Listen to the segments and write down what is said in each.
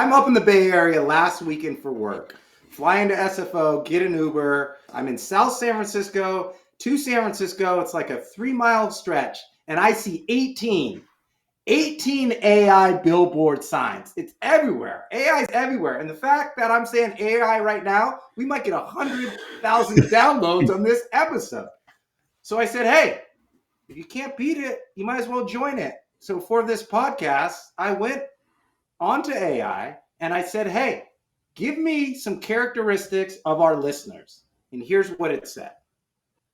I'm up in the Bay Area last weekend for work. Fly into SFO, get an Uber. I'm in South San Francisco to San Francisco. It's like a 3-mile stretch. And I see 18 AI billboard signs. It's everywhere. AI is everywhere. And the fact that I'm saying AI right now, we might get 100,000 downloads on this episode. So I said, hey, if you can't beat it, you might as well join it. So for this podcast, I went onto AI and I said, hey, give me some characteristics of our listeners. And here's what it said.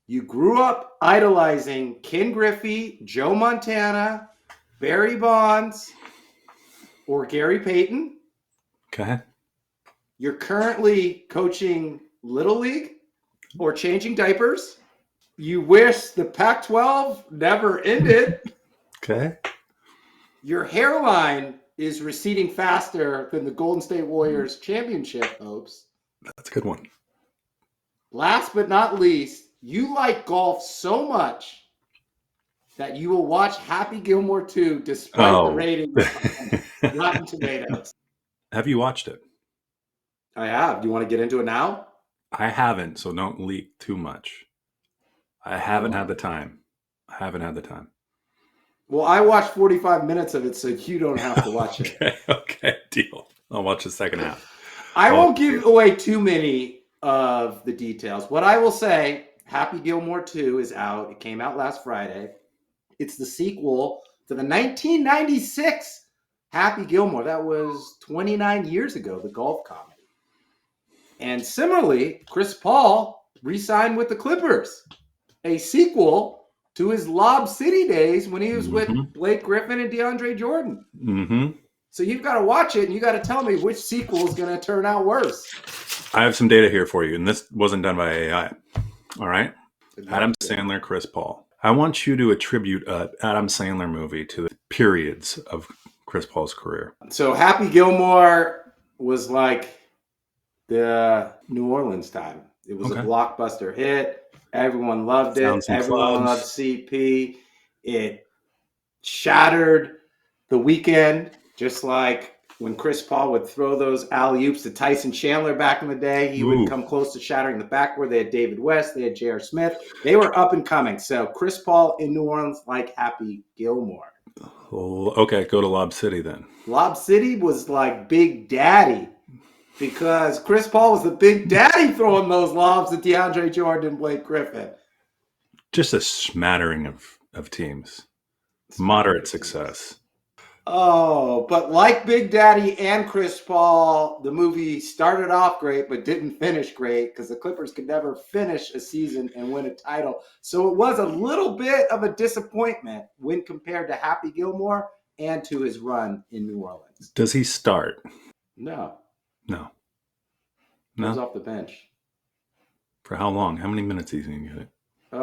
You grew up idolizing Ken Griffey, Joe Montana, Barry Bonds, or Gary Payton. Okay. You're currently coaching Little League or changing diapers. You wish the Pac-12 never ended. Okay. Your hairline is receding faster than the Golden State Warriors championship hopes. That's a good one. Last but not least, you like golf so much that you will watch Happy Gilmore 2 despite the rating of Rotten Tomatoes. Have you watched it? I have. Do you want to get into it now? I haven't, so don't leak too much. I haven't had the time. Well, I watched 45 minutes of it, so you don't have to watch it. Okay, deal. I'll watch the second half. I won't give away too many of the details. What I will say, Happy Gilmore 2 is out. It came out last Friday. It's the sequel to the 1996 Happy Gilmore. That was 29 years ago, the golf comedy. And similarly, Chris Paul re-signed with the Clippers, a sequel to his Lob City days when he was with Blake Griffin and DeAndre Jordan. Mm-hmm. So you've got to watch it, and you got to tell me which sequel is going to turn out worse. I have some data here for you, and this wasn't done by AI. All right? Adam Sandler, Chris Paul. I want you to attribute an Adam Sandler movie to the periods of Chris Paul's career. So Happy Gilmore was like the New Orleans time. It was a blockbuster hit. Everyone loved it. Everyone loved CP. It shattered the weekend, just like when Chris Paul would throw those alley-oops to Tyson Chandler back in the day. He would come close to shattering the backboard. They had David West. They had J.R. Smith. They were up and coming. So Chris Paul in New Orleans like Happy Gilmore. Okay, go to Lob City then. Lob City was like Big Daddy because Chris Paul was the Big Daddy throwing those lobs at DeAndre Jordan and Blake Griffin. Just a smattering of teams. Moderate success. Oh, but like Big Daddy and Chris Paul, the movie started off great but didn't finish great because the Clippers could never finish a season and win a title. So it was a little bit of a disappointment when compared to Happy Gilmore and to his run in New Orleans. Does he start? No. He was off the bench. For how long? How many minutes is he going to get it? 15?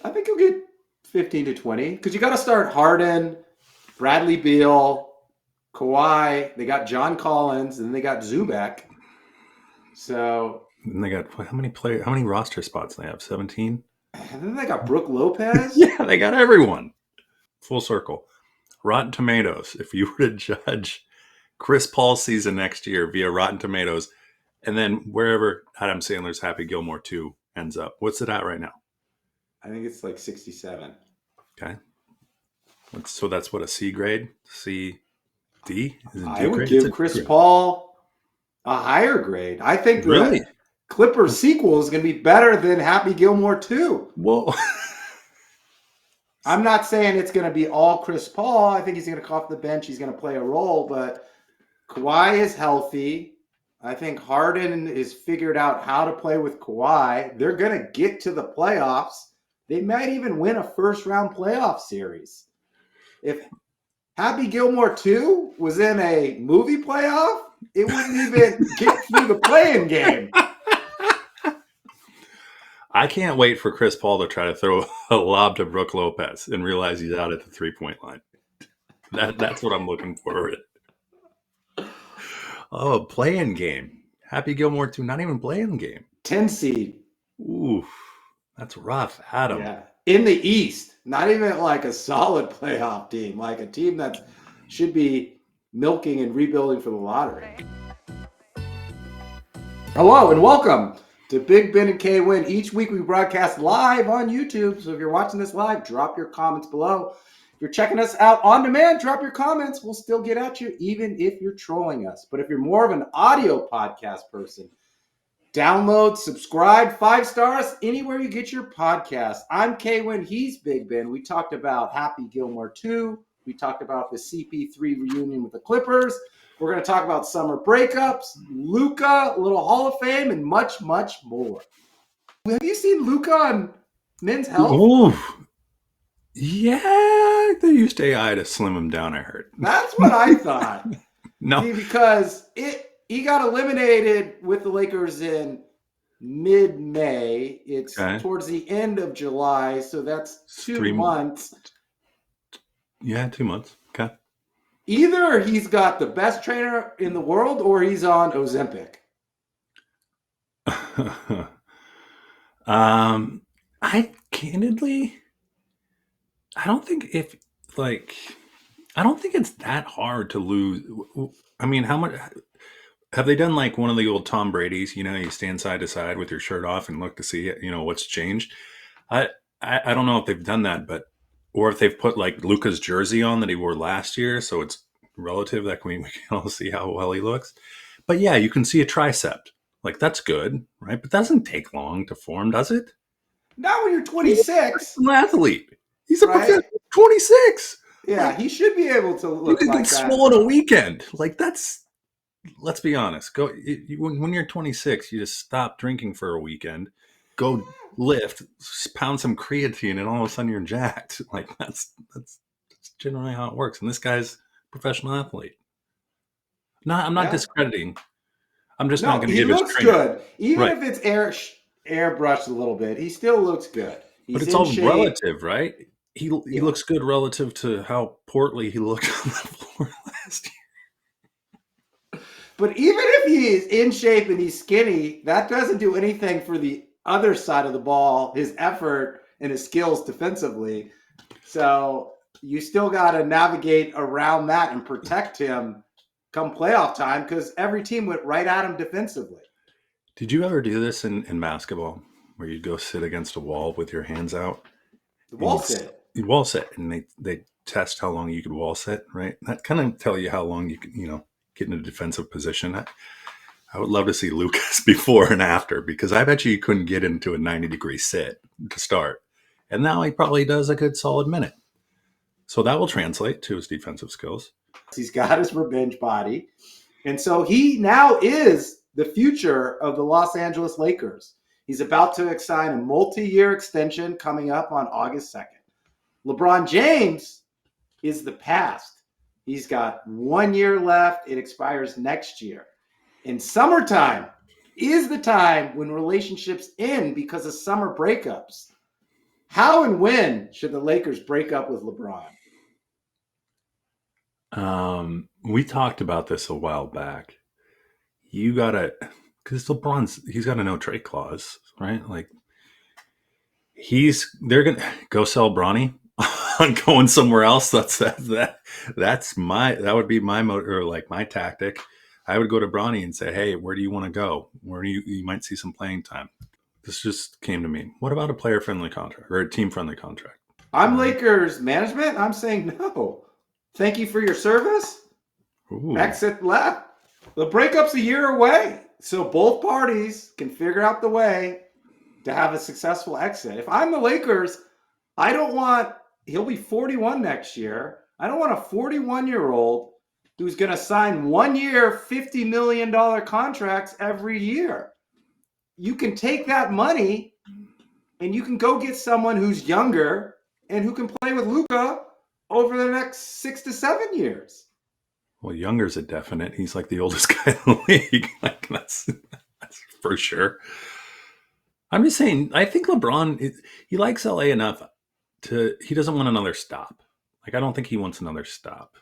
I think he'll get 15 to 20 because you got to start Harden, Bradley Beal, Kawhi. They got John Collins, and then they got Zubac. So and they got how many roster spots they have? 17. And then they got Brooke Lopez. Yeah, they got everyone. Full circle. Rotten Tomatoes. If you were to judge Chris Paul's season next year via Rotten Tomatoes, and then wherever Adam Sandler's Happy Gilmore 2 ends up, what's it at right now? I think it's like 67. Okay. So that's what, a C grade? C, D? I would give Chris Paul a higher grade. I think the Clippers sequel is going to be better than Happy Gilmore 2. Whoa. I'm not saying it's going to be all Chris Paul. I think he's going to come off the bench. He's going to play a role, but Kawhi is healthy. I think Harden has figured out how to play with Kawhi. They're going to get to the playoffs. They might even win a first-round playoff series. If Happy Gilmore 2 was in a movie playoff, it wouldn't even get through the play-in game. I can't wait for Chris Paul to try to throw a lob to Brooke Lopez and realize he's out at the three-point line. That's what I'm looking forward to. Oh, play-in game. Happy Gilmore 2, not even play-in game. 10 seed. Ooh, that's rough, Adam. Yeah. In the East, not even like a solid playoff team, like a team that should be milking and rebuilding for the lottery. Hello and welcome to Big Ben and K Win. Each week we broadcast live on YouTube. So if you're watching this live, drop your comments below. If you're checking us out on demand, drop your comments. We'll still get at you even if you're trolling us. But if you're more of an audio podcast person, download, subscribe, 5 stars, anywhere you get your podcast. I'm K Win, he's Big Ben. We talked about Happy Gilmore 2. We talked about the CP3 reunion with the Clippers. We're going to talk about summer breakups, Luka, a little Hall of Fame, and much, much more. Have you seen Luka on Men's Health? Oh, yeah. They used AI to slim him down, I heard. That's what I thought. No. See, because he got eliminated with the Lakers in mid-May. It's towards the end of July, so that's 2 months. Yeah, 2 months. Okay. Either he's got the best trainer in the world or he's on Ozempic. I candidly, I don't think it's that hard to lose. I mean, how much have they done like one of the old Tom Brady's, you stand side to side with your shirt off and look to see, what's changed. I don't know if they've done that, or if they've put like Luka's jersey on that he wore last year. So it's relative that we can all see how well he looks. But yeah, you can see a tricep. Like that's good, right? But that doesn't take long to form, does it? Not when you're 26. He's an athlete. He's a professional 26. Yeah, he should be able to look like that. You can get swole in a weekend. Like that's, let's be honest. When you're 26, you just stop drinking for a weekend, go lift, pound some creatine, and all of a sudden you're jacked. Like that's generally how it works. And this guy's a professional athlete. No, I'm not discrediting. I'm just not going to give his trainer. He looks good. Even if it's airbrushed a little bit, he still looks good. But it's all relative, right? He looks good relative to how poorly he looked on the floor last year. But even if he is in shape and he's skinny, that doesn't do anything for the other side of the ball, his effort and his skills defensively. So you still got to navigate around that and protect him come playoff time because every team went right at him defensively. Did you ever do this in basketball where you'd go sit against a wall with your hands out? The wall sit. You'd wall sit, and they test how long you could wall sit, right? That kind of tell you how long you can, get in a defensive position. I would love to see Lucas before and after because I bet you couldn't get into a 90-degree sit to start. And now he probably does a good solid minute. So that will translate to his defensive skills. He's got his revenge body. And so he now is the future of the Los Angeles Lakers. He's about to sign a multi-year extension coming up on August 2nd. LeBron James is the past. He's got 1 year left. It expires next year. And summertime is the time when relationships end because of summer breakups. How and when should the Lakers break up with LeBron? We talked about this a while back. You gotta, because he's got a no trade clause, right? Like they're gonna go sell Bronny on going somewhere else. That would be my motor, or like my tactic. I would go to Bronny and say, hey, where do you want to go? Where you might see some playing time. This just came to me. What about a player-friendly contract or a team-friendly contract? I'm Lakers management. I'm saying no. Thank you for your service. Ooh. Exit left. The breakup's a year away, so both parties can figure out the way to have a successful exit. If I'm the Lakers, I don't want, he'll be 41 next year. I don't want a 41-year-old who's going to sign 1 year, $50 million contracts every year. You can take that money and you can go get someone who's younger and who can play with Luka over the next 6 to 7 years. Well, younger's a definite. He's like the oldest guy in the league. Like that's for sure. I'm just saying, I think LeBron, he likes LA enough he doesn't want another stop. Like, I don't think he wants another stop.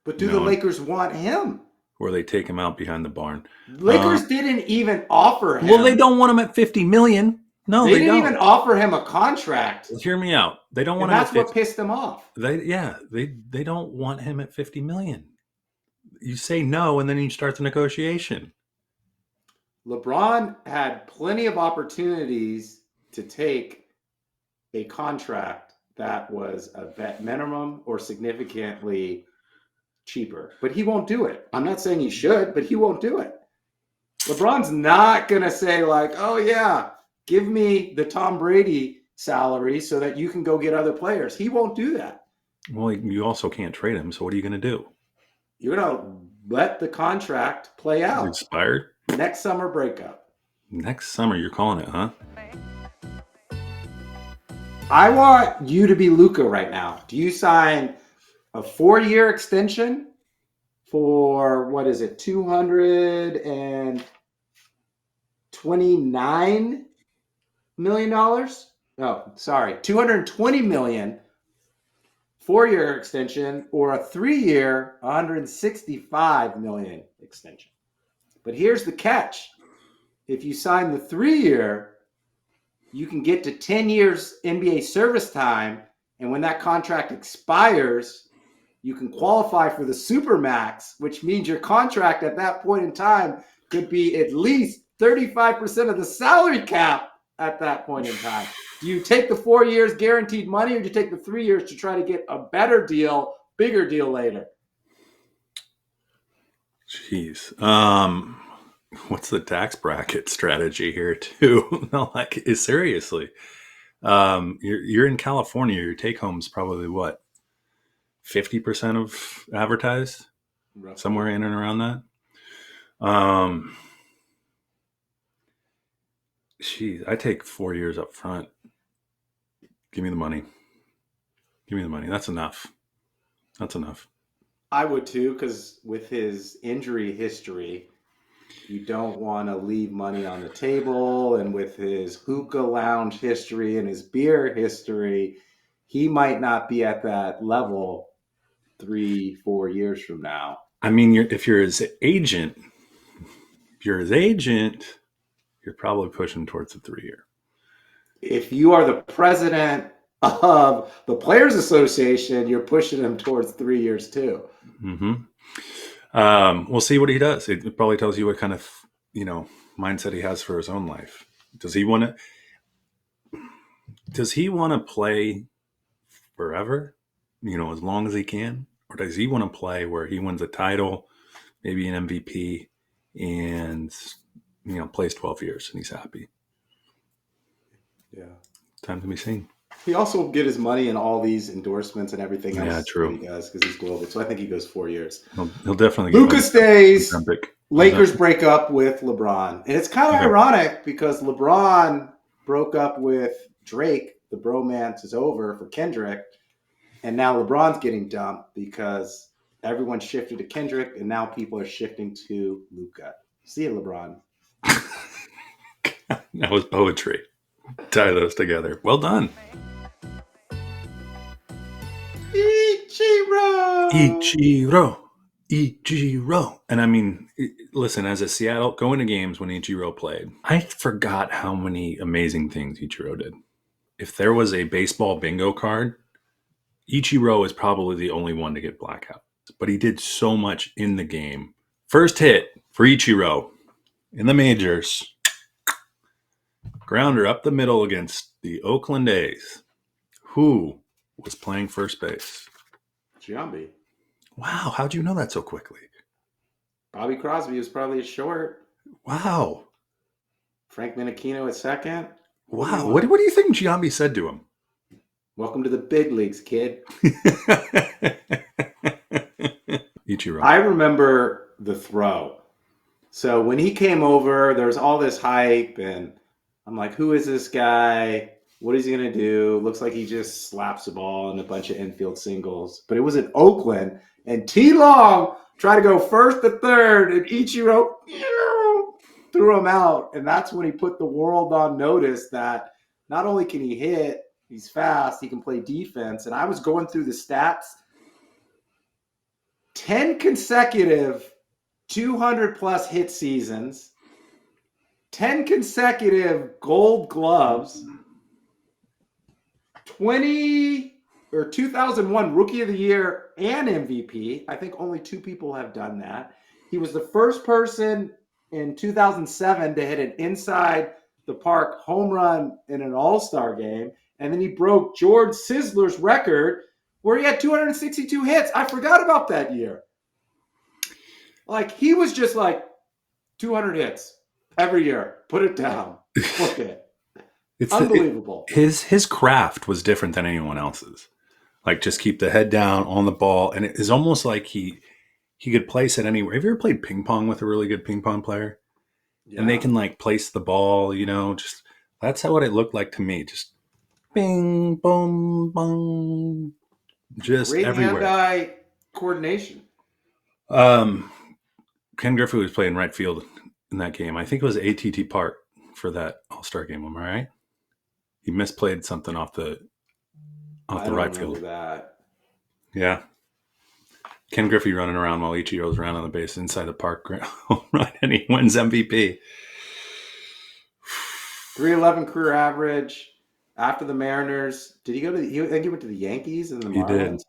But do the Lakers want him? Or they take him out behind the barn. Lakers didn't even offer him. Well, they don't want him at $50 million. No, they didn't even offer him a contract. Well, hear me out. They don't want him. That's what pissed them off. They don't want him at $50 million. You say no, and then you start the negotiation. LeBron had plenty of opportunities to take a contract that was a vet minimum or significantly cheaper, but he won't do it. I'm not saying he should, but he won't do it. LeBron's not going to say, like, oh, yeah, give me the Tom Brady salary so that you can go get other players. He won't do that. Well, you also can't trade him, so what are you going to do? You're going to let the contract play He's out. expired? Next summer breakup. Next summer, you're calling it, huh? I want you to be Luka right now. Do you sign a 4-year extension for, what is it, $229 million? No, sorry, $220 million 4-year extension, or a 3-year $165 million extension? But here's the catch. If you sign the 3-year, you can get to 10 years NBA service time, and when that contract expires, you can qualify for the Supermax, which means your contract at that point in time could be at least 35% of the salary cap at that point in time. Do you take the 4 years guaranteed money, or do you take the 3 years to try to get a better deal, bigger deal later? Jeez. What's the tax bracket strategy here too? No, like seriously. You're in California. Your take home is probably what, 50% of advertised, Roughly. somewhere in and around that. Geez, I take 4 years up front. Give me the money. Give me the money. That's enough. That's enough. I would too, because with his injury history, you don't want to leave money on the table. And with his hookah lounge history and his beer history, he might not be at that level 3-4 years from now. I mean, if you're his agent, you're probably pushing towards the 3-year. If you are the president of the Players Association, you're pushing him towards 3 years too. Mm-hmm. We'll see what he does. It probably tells you what kind of, mindset he has for his own life. Does he want to play forever, as long as he can? Or does he want to play where he wins a title, maybe an MVP, and, plays 12 years and he's happy? Yeah. Time to be seen. He also will get his money in all these endorsements and everything else. Yeah, true. That he does, because he's global. So I think he goes 4 years. He'll definitely get Luka stays. Olympic. Lakers break up with LeBron. And it's kind of ironic because LeBron broke up with Drake. The bromance is over for Kendrick. And now LeBron's getting dumped because everyone shifted to Kendrick, and now people are shifting to Luka. See you, LeBron. That was poetry. Tie those together. Well done. Ichiro. And I mean, listen, as a Seattle, going to games when Ichiro played, I forgot how many amazing things Ichiro did. If there was a baseball bingo card, Ichiro is probably the only one to get blackout. But he did so much in the game. First hit for Ichiro in the majors. Grounder up the middle against the Oakland A's. Who was playing first base? Giambi. Wow, how'd you know that so quickly? Bobby Crosby was probably a short. Wow. Frank Menachino at second. Wow. What do you think Giambi said to him? Welcome to the big leagues, kid. Ichiro. I remember the throw. So when he came over, there was all this hype, and I'm like, who is this guy? What is he going to do? Looks like he just slaps the ball in a bunch of infield singles. But it was in Oakland, and T-Long tried to go first to third, and Ichiro threw him out. And that's when he put the world on notice that not only can he hit, he's fast, he can play defense. And I was going through the stats. 10 consecutive 200-plus hit seasons, 10 consecutive gold gloves, 20 or 2001 Rookie of the Year and MVP. I think only 2 people have done that. He was the first person in 2007 to hit an inside the park home run in an All-Star game. And then he broke George Sisler's record where he had 262 hits. I forgot about that year. Like, he was just like 200 hits every year. Put it down. Look at it. It's unbelievable. His craft was different than anyone else's. Like, just keep the head down on the ball. And it is almost like he could place it anywhere. Have you ever played ping pong with a really good ping pong player? Yeah. And they can like place the ball, just that's what it looked like to me. Just bing, boom, boom, just great everywhere. Hand-eye coordination. Ken Griffey was playing right field in that game. I think it was AT&T Park for that All-Star game. Am I right? He misplayed something off the right field. That. Yeah. Ken Griffey running around while Ichiro's around on the base inside the park, and he wins MVP. 311 career average after the Mariners. Did he go to? I think he went to the Yankees and the Marlins. He did.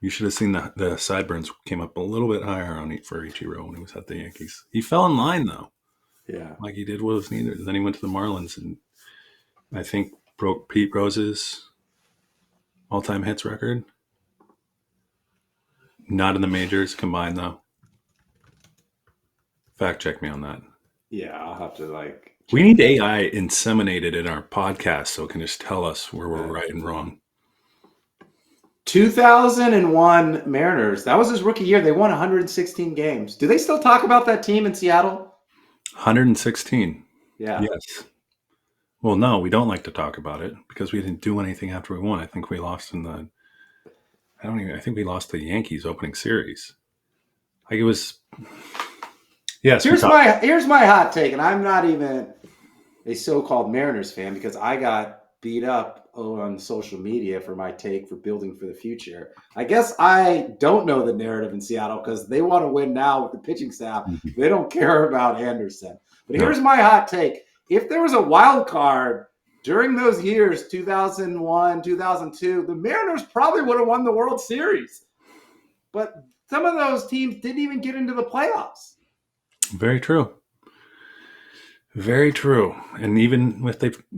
You should have seen the sideburns came up a little bit higher on it for Ichiro when he was at the Yankees. He fell in line though. Yeah, like he did with neither. Then he went to the Marlins and I think broke Pete Rose's all-time hits record. Not in the majors combined, though. Fact check me on that. Yeah, I'll have to We need AI inseminated in our podcast so it can just tell us where we're right and wrong. 2001 Mariners. That was his rookie year. They won 116 games. Do they still talk about that team in Seattle? 116. Yeah. Yes. Well, no, we don't like to talk about it because we didn't do anything after we won. I think we lost I think we lost the Yankees opening series. Like it was. Yes. Here's my hot take, and I'm not even a so-called Mariners fan because I got beat up on social media for my take for building for the future. I guess I don't know the narrative in Seattle because they want to win now with the pitching staff. Mm-hmm. They don't care about Anderson. But here's my hot take. If there was a wild card during those years, 2001, 2002, the Mariners probably would have won the World Series. But some of those teams didn't even get into the playoffs. Very true. Very true. And even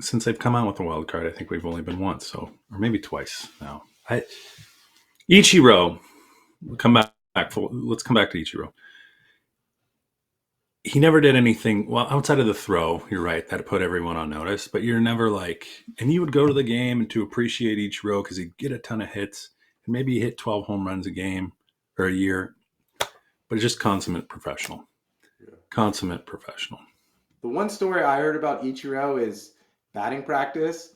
since they've come out with the wild card, I think we've only been once, or maybe twice now. Ichiro, let's come back to Ichiro. He never did anything outside of the throw. You're right, that put everyone on notice. But you're never and you would go to the game and to appreciate Ichiro because he'd get a ton of hits and maybe he hit 12 home runs a game or a year. But just consummate professional. Yeah. Consummate professional. The one story I heard about Ichiro is batting practice.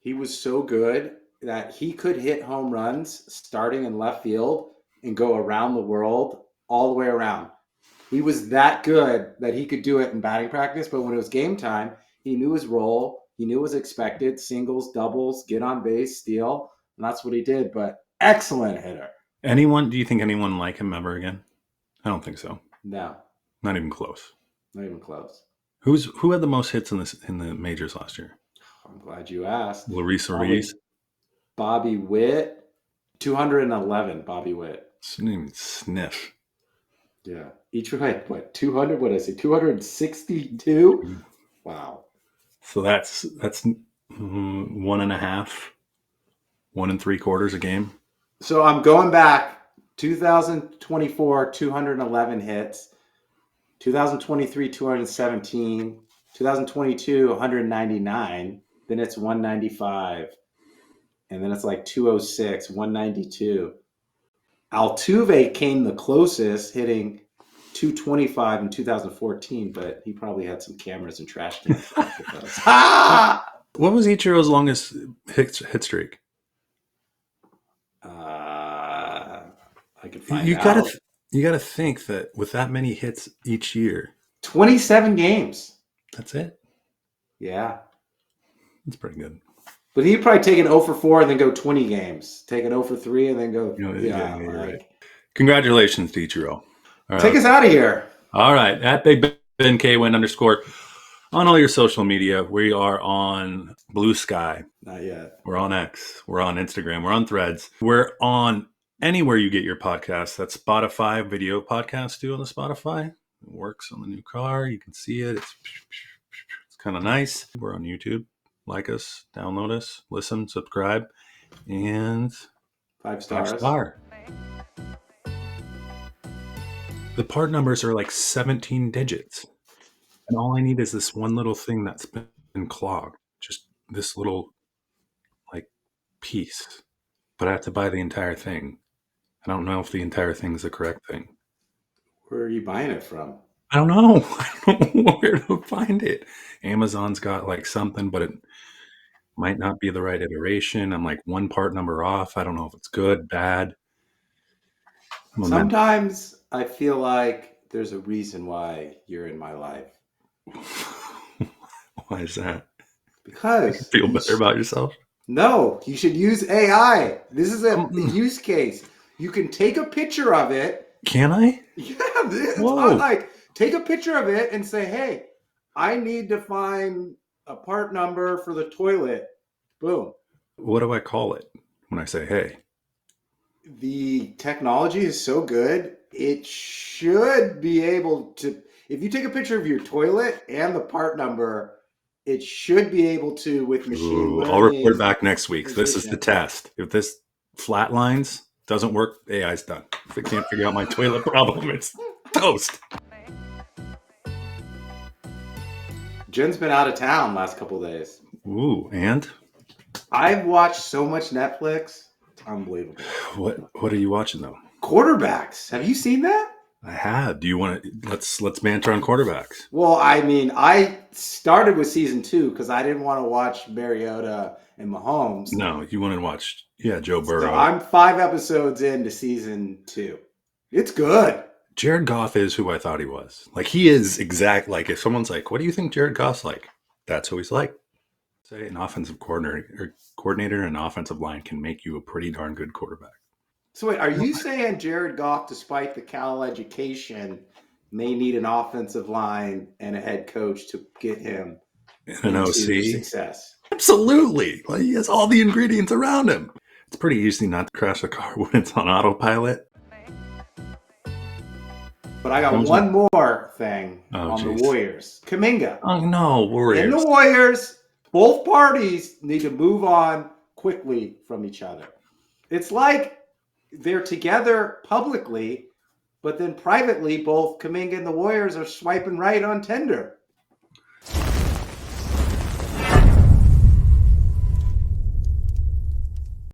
He was so good that he could hit home runs starting in left field and go around the world all the way around. He was that good that he could do it in batting practice, but when it was game time, he knew his role. He knew what was expected, singles, doubles, get on base, steal, and that's what he did, but excellent hitter. Do you think anyone like him ever again? I don't think so. No. Not even close. Not even close. Who had the most hits in the majors last year? I'm glad you asked. Reese. Bobby Witt. 211, Bobby Witt. Didn't even sniff. Yeah. Each had, 200? What did I say? 262? Mm-hmm. Wow. So that's 1.5, 1 3/4 a game. So I'm going back. 2024, 211 hits. 2023, 217. 2022, 199. Then it's 195. And then it's 206, 192. Altuve came the closest, hitting 225 in 2014, but he probably had some cameras and trash cans. What was Ichiro's longest hit streak? I could find out. You got to think that with that many hits each year. 27 games. That's it? Yeah. That's pretty good. But he'd probably take an 0 for 4 and then go 20 games. Take an 0 for 3 and then go. Yeah, you're right. Congratulations to Ichiro. Take us out of here. All right. At Big Ben K win _ On all your social media, we are on Blue Sky. Not yet. We're on X. We're on Instagram. We're on Threads. We're on anywhere you get your podcasts. That's Spotify. Video podcasts do on the Spotify. It works on the new car. You can see it. It's kind of nice. We're on YouTube. Like us, download us, listen, subscribe, and 5 stars. 5-star. The part numbers are like 17 digits. And all I need is this one little thing that's been clogged. Just this little like piece. But I have to buy the entire thing. I don't know if the entire thing is the correct thing. Where are you buying it from? I don't know. I don't know where to find it. Amazon's got like something, but it might not be the right iteration. I'm like one part number off. I don't know if it's good, bad. Sometimes I feel like there's a reason why you're in my life. Why is that? Because Feel better about yourself? No, you should use AI. This is a use case. You can take a picture of it. Can I? Yeah, it's not like take a picture of it and say, hey, I need to find a part number for the toilet. Boom. What do I call it when I say, hey? The technology is so good, it should be able to, if you take a picture of your toilet and the part number, it should be able to, with machine learning. I'll report back next week. This is the test. If this flatlines, doesn't work, AI's done. If they can't figure out my toilet problem, it's toast. Jen's been out of town last couple of days. Ooh, and? I've watched so much Netflix. It's unbelievable. What are you watching though? Quarterbacks. Have you seen that? I have. Do you want to let's banter on quarterbacks? Well, I mean, I started with season 2 because I didn't want to watch Mariota and Mahomes. No, you want to watch Joe Burrow. So I'm 5 episodes into season 2. It's good. Jared Goff is who I thought he was. Like he is exact. Like if someone's like, "What do you think Jared Goff's like?" That's who he's like. Say an offensive coordinator and offensive line can make you a pretty darn good quarterback. So wait, are you saying Jared Goff, despite the Cal education, may need an offensive line and a head coach to get him an OC success? Absolutely. Like he has all the ingredients around him. It's pretty easy not to crash a car when it's on autopilot. But I got one more thing on the Warriors. Kuminga. Oh no, Warriors. In the Warriors, both parties need to move on quickly from each other. It's like they're together publicly, but then privately, both Kuminga and the Warriors are swiping right on Tinder.